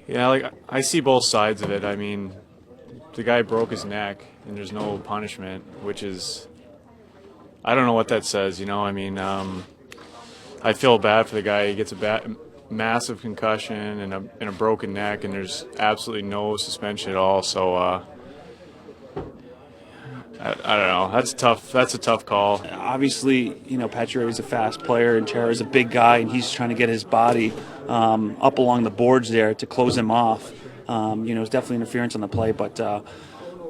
Yeah, like I see both sides of it. I mean, the guy broke his neck and there's no punishment, which is, I don't know what that says, you know. I mean, I feel bad for the guy. He gets a massive concussion and a broken neck, and there's absolutely no suspension at all. So I don't know. That's tough. That's a tough call. Obviously, you know, Pacioretty's a fast player, and Chara's a big guy, and he's trying to get his body up along the boards there to close him off. You know, it's definitely interference on the play, but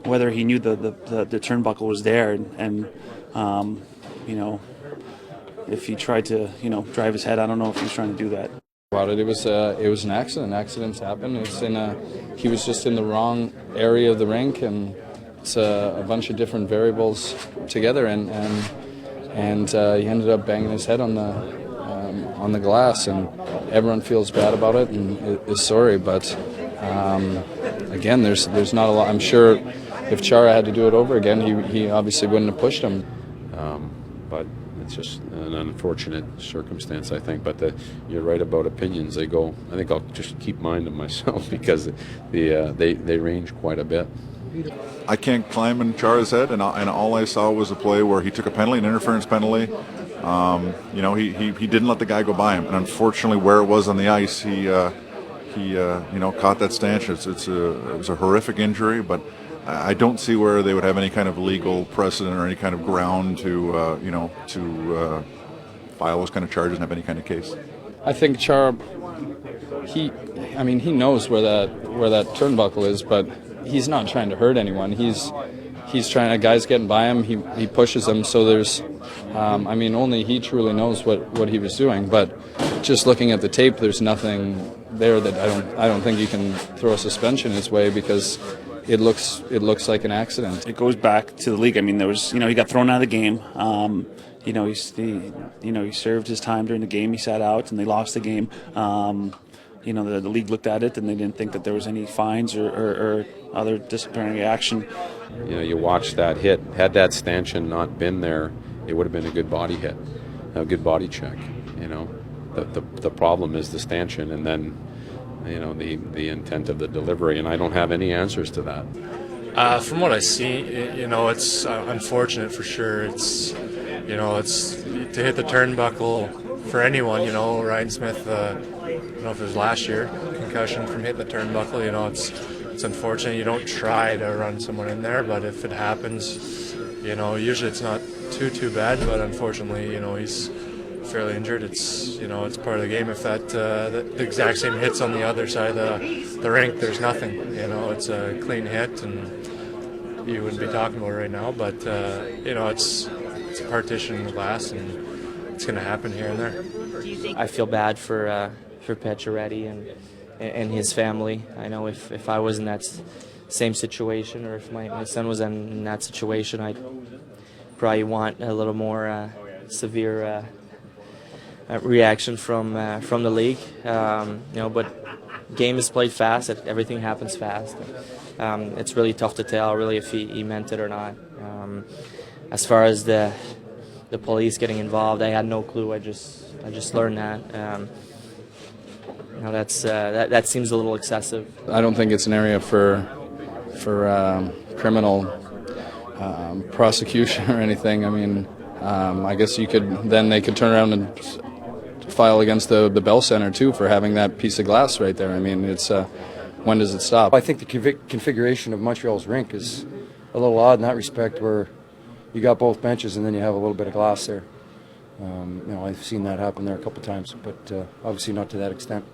whether he knew the turnbuckle was there, and you know, if he tried to, you know, drive his head, I don't know if he was trying to do that. About it, it was an accident. Accidents happen. He was just in the wrong area of the rink, and it's a bunch of different variables together, and he ended up banging his head on the glass, and everyone feels bad about it and is sorry. But again, there's not a lot. I'm sure if Chara had to do it over again, he obviously wouldn't have pushed him. But it's just an unfortunate circumstance, I think. But you're right about opinions. They go. I think I'll just keep mine to myself because they range quite a bit. I can't climb in Chara's head, and all I saw was a play where he took a penalty, an interference penalty. You know, he didn't let the guy go by him, and unfortunately, where it was on the ice, he you know, caught that stanchion. It was a horrific injury, but I don't see where they would have any kind of legal precedent or any kind of ground to you know, to file those kind of charges and have any kind of case. I think Chara, he knows where that turnbuckle is, but he's not trying to hurt anyone. He's trying. A guy's getting by him. He pushes him. So there's, I mean, only he truly knows what he was doing. But just looking at the tape, there's nothing there that I don't think you can throw a suspension his way, because it looks like an accident. It goes back to the league. I mean, there was, you know, he got thrown out of the game. You know, he served his time during the game. He sat out, and they lost the game. You know, the league looked at it, and they didn't think that there was any fines or other disciplinary action. You know, you watch that hit. Had that stanchion not been there, it would have been a good body hit, a good body check. You know, the problem is the stanchion, and then, you know, the intent of the delivery, and I don't have any answers to that. From what I see, you know, it's unfortunate for sure. It's, you know, it's to hit the turnbuckle for anyone. You know, Ryan Smith, I don't know if it was last year, concussion from hitting the turnbuckle. You know, it's unfortunate. You don't try to run someone in there, but if it happens, you know, usually it's not too bad. But unfortunately, you know, he's fairly injured. It's, you know, it's part of the game. If the exact same hits on the other side of the rink, there's nothing. You know, it's a clean hit, and you wouldn't be talking about it right now. But you know, it's a partition in the glass, and it's going to happen here and there. I feel bad for Pacioretty and his family. I know if I was in that same situation, or if my son was in that situation, I'd probably want a little more severe reaction from the league. You know, but game is played fast. Everything happens fast. It's really tough to tell, really, if he meant it or not. As far as the police getting involved, I had no clue. I just learned that. You know, that seems a little excessive. I don't think it's an area for criminal prosecution or anything. I mean, I guess they could turn around and file against the Bell Center too for having that piece of glass right there. I mean, it's when does it stop? I think the configuration of Montreal's rink is a little odd in that respect, where you got both benches and then you have a little bit of glass there. You know, I've seen that happen there a couple times, but obviously not to that extent.